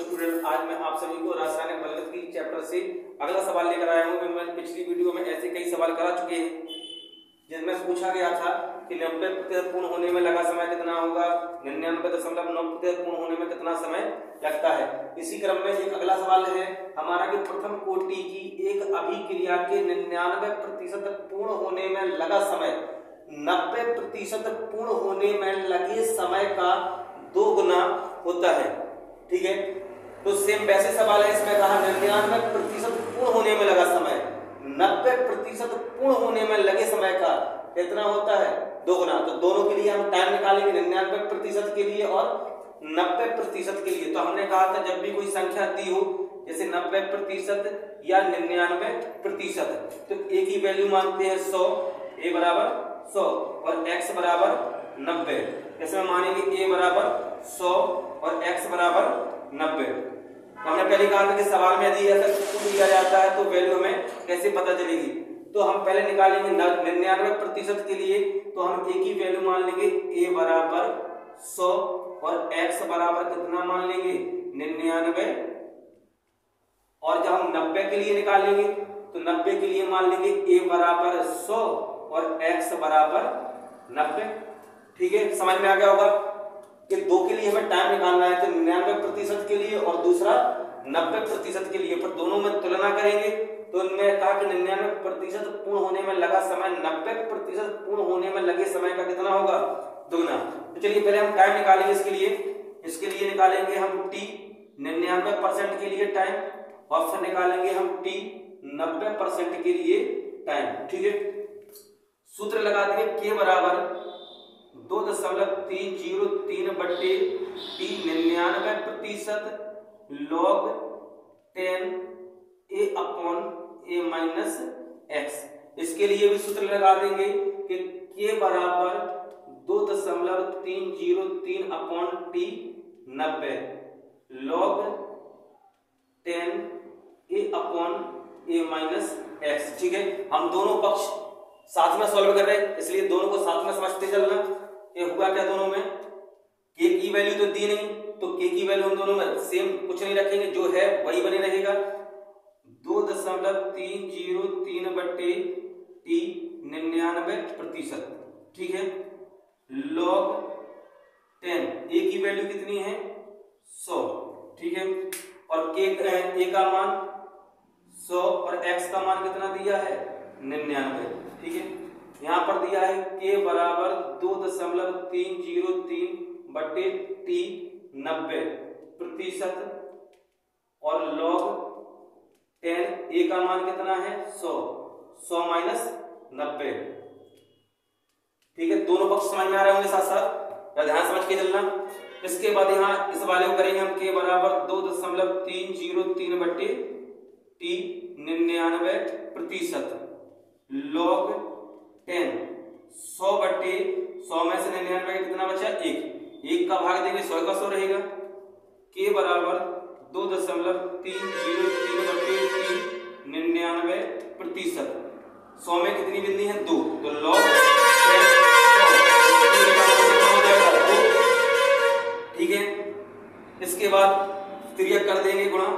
Student, आज मैं आप सभी को रासायनिक बलगत की चैप्टर से अगला सवाल लेकर आया हूं। मैंने पिछली वीडियो में ऐसे कई सवाल करा चुके हैं जिनमें पूछा गया था कि 90% पूर्ण होने में लगा समय कितना होगा, 99.9% पूर्ण होने में कितना समय लगता है। इसी क्रम में एक अगला सवाल है हमारा कि प्रथम कोटि की एक अभिक्रिया के 99% पूर्ण होने में लगा समय 90% पूर्ण होने में लगे समय का 2 गुना होता है। ठीक है, तो सेम वैसे सवाल है, इसमें कहा 99% पूर्ण होने में लगा समय 90% पूर्ण होने में लगे समय का कितना होता है, 2 गुना। तो दोनों के लिए हम टाइम निकालेंगे, 99% के लिए और 90% के लिए। तो हमने कहा था जब भी कोई संख्या दी हो जैसे 90% या 99%, तो एक ही वैल्यू मानते हैं 100, a बराबर 100 और x बराबर 90। इसमें मानेंगे a बराबर 100 और x बराबर 90। हमने पहले कहा था कि सवाल में यदि ऐसा कुछ दिया जाता है तो वैल्यू हमें कैसे पता चलेगी। तो हम पहले निकालेंगे 99% के लिए, तो हम एक ही वैल्यू मान लेंगे a बराबर 100 और x बराबर कितना मान लेंगे 99। और जब हम 90 के लिए निकालेंगे तो 90 के लिए मान लेंगे a बराबर 100 और x बराबर 90। ठीक है, समझ में आ गया होगा कि दो के लिए हमें टाइम निकालना है, तो 99% के लिए और दूसरा 90% के लिए। पर दोनों में तुलना करेंगे तो इनमें कहा कि 99% पूर्ण होने में लगा समय 90% पूर्ण होने में लगे समय का कितना होगा, 2 गुना। तो चलिए पहले हम टाइम निकालेंगे। इसके लिए निकालेंगे हम t 99% के लिए टाइम, और फिर निकालेंगे हम t 90% के लिए टाइम। ठीक है, सूत्र लगा देंगे k बराबर 2.303 बट्टे t 99% log 10 a upon a minus x। इसके लिए भी सूत्र लगा देंगे कि k बराबर 2.303 upon t 90 log 10 a upon a minus x। ठीक है, हम दोनों पक्ष साथ में सॉल्व कर रहे हैं, इसलिए दोनों को साथ में समझते चलना। ये हुआ क्या, दोनों में k की वैल्यू तो दी नहीं, तो k की वैल्यू हम दोनों में सेम कुछ नहीं रखेंगे, जो है वही बने रहेगा। 2.303 बट्टे t 99%। ठीक है, log 10 a की वैल्यू कितनी है 100। ठीक है, और a का मान 100 और x का मान कितना दिया है 99। ठीक है, यहाँ पर दिया है k बराबर 2.303 बट्टे t 90% और log 10 a का मान कितना है 100 माइनस 90। ठीक है, दोनों पक्ष समझ में आ रहे होंगे साथ साथ, ध्यान समझ के चलना। इसके बाद यहाँ इस वाले को करेंगे हम k बराबर 2.303 बट्टे t 99% log 10 100 बट्टे 100 में से 99 कितना बचा, 1 का भाग देंगे 100 का 100 रहेगा। k बराबर 2.303 बट्टे t 99%। 100 में कितनी बिंदी है 2, तो log 10 2। ठीक है, इसके बाद तिर्यक कर देंगे गुणा,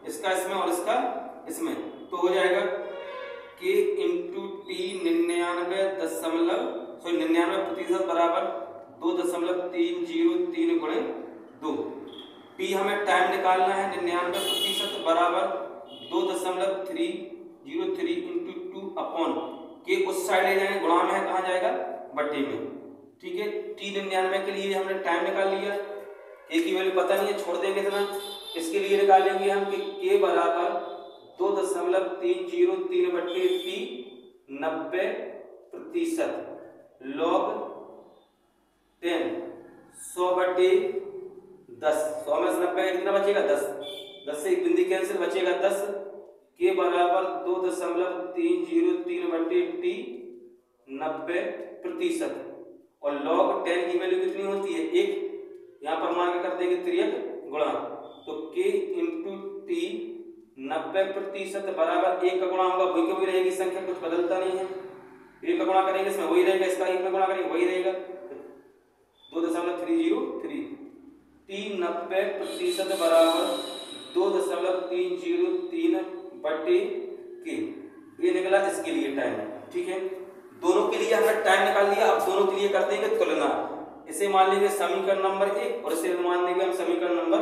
इसका इसमें और इसका इसमें, तो हो जाएगा k इंटू t 99% बराबर 2.303 गुणे 2। t हमें टाइम निकालना है, 99% बराबर 2.303 इंटू 2 अपॉन k उस साइड ले जाएंगे, गुणा में है कहाँ जाएगा, बट्टे में। ठीक है, t 99 के लिए हमने टाइम निकाल लिया, k की वैल्यू पता नहीं है, छोड़ देंगे इतना। इसके लिए निकालेंगे हम कि k बराबर 2.303 बट्टे t 90% log 10 100 बट्टे 10। 100 में से 90 कितना बचेगा 10, 10 से एक बिंदी कैंसिल, बचेगा 10। k बराबर 2.303 बट्टे t 90% और log 10 की वैल्यू कितनी होती है 1। यहाँ पर मान के कर देंगे तिर्यक गुणा, तो k इंटू t 90% बराबर 1 का गुणा होगा, वही की वही रहेगी संख्या, कुछ बदलता नहीं है। 1 का गुणा करेंगे इसमें वही रहेगा, इसका 1 में गुणा करेंगे वही रहेगा, 2.303। t 90% बराबर 2.303 बटे के। ये निकला इसके लिए टाइम। ठीक है, दोनों के लिए हमने टाइम निकाल लिया। अब दोनों के लिए कर देंगे तुलना। इसे मान लेंगे समीकरण नंबर 1 और इसे मान लेंगे हम समीकरण नंबर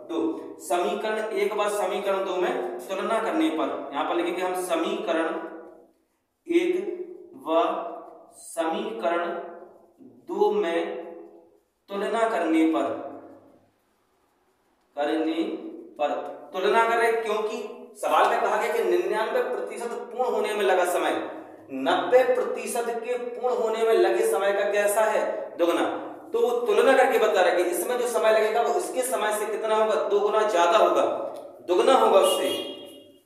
2। समीकरण 1 बार समीकरण 2 में तुलना करने पर यहां पर लिखेंगे हम समीकरण 1 व समीकरण 2 में तुलना करने पर तुलना करें, क्योंकि सवाल में कहा गया कि 99% पूर्ण होने में लगा समय 90% के पूर्ण होने में लगे समय का कैसा है, दोगुना। तो वो तुलना करके बता रहा है कि इसमें जो समय लगेगा वो इसके समय से कितना होगा, 2 गुना ज्यादा होगा, दुगना होगा उससे।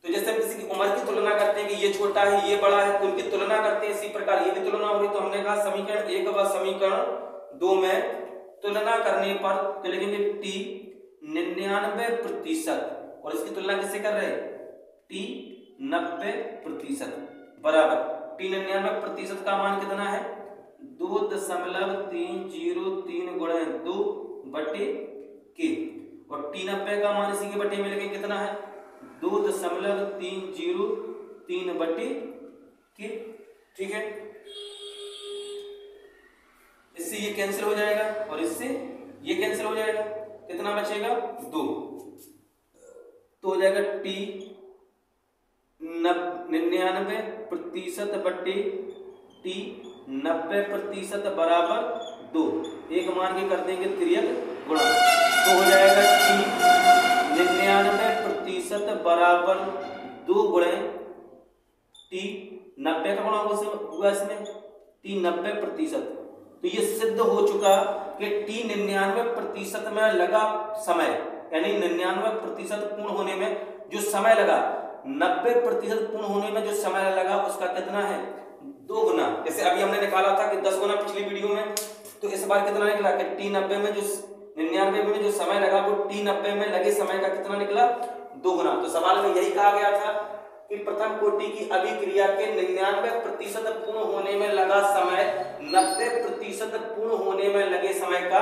तो जैसे हम किसी की उम्र की तुलना करते हैं कि ये छोटा है ये बड़ा है, तो उनकी तुलना करते हैं, इसी प्रकार ये भी तुलना हो रही। तो हमने कहा समीकरण 1 व समीकरण 2 में तुलना करने पर तो लिखेंगे t 99% और इसकी तुलना किससे कर रहे हैं, t 90% बराबर t 99% का मान कितना है, 2.303 गुणे 2 बटे के, और t 90 का मान इसी के बटे में लिखेंगे कितना है, 2.303 बटे के। ठीक है, इससे ये कैंसिल हो जाएगा और इससे ये कैंसिल हो जाएगा, कितना बचेगा 2। तो हो जाएगा t 99% बटे t 90% बराबर 2। एक मान के कर देंगे तिर्यक गुणा, तो हो जाएगा t 99% बराबर 2 गुणे t 90 का गुणा होगा इसमें t 90%। तो ये सिद्ध हो चुका कि t 99% में लगा समय, यानी 99% पूर्ण होने में जो समय लगा, 90% पूर्ण होने में जो समय लगा उसका कितना है, 2 गुना। जैसे अभी हमने निकाला था कि 10 गुना पिछली वीडियो में, तो इस बार कितना निकला कि t 90 में जो 99 में जो समय लगा वो t 90 में लगे समय का कितना निकला, 2 गुना। तो सवाल में यही कहा गया था कि प्रथम कोटि की अभिक्रिया के 99% पूर्ण होने में लगा समय 90% पूर्ण होने में लगे समय का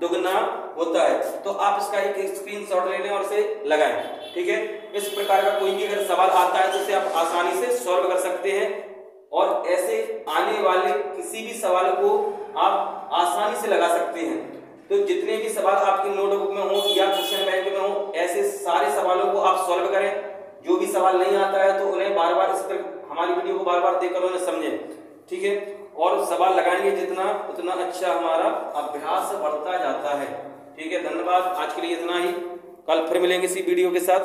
दुगना होता है। तो आप इसका एक स्क्रीनशॉट ले लें और इसे लगाएं। ठीक है, इस प्रकार का कोई भी अगर सवाल आता है तो इसे आप आसानी से सॉल्व कर सकते हैं, और ऐसे आने वाले किसी भी सवाल को आप आसानी से लगा सकते हैं। तो जितने भी सवाल आपके नोटबुक में हो या क्वेश्चन बैंक में हो, ऐसे सारे सवालों को आप सॉल्व करें। जो भी सवाल नहीं आता है तो उन्हें बार बार इस पर हमारी वीडियो को बार बार देखकर उन्हें समझें। ठीक है, और सवाल लगाएंगे जितना उतना अच्छा हमारा अभ्यास बढ़ता जाता है। ठीक है, धन्यवाद। आज के लिए इतना ही, कल फिर मिलेंगे इसी वीडियो के साथ।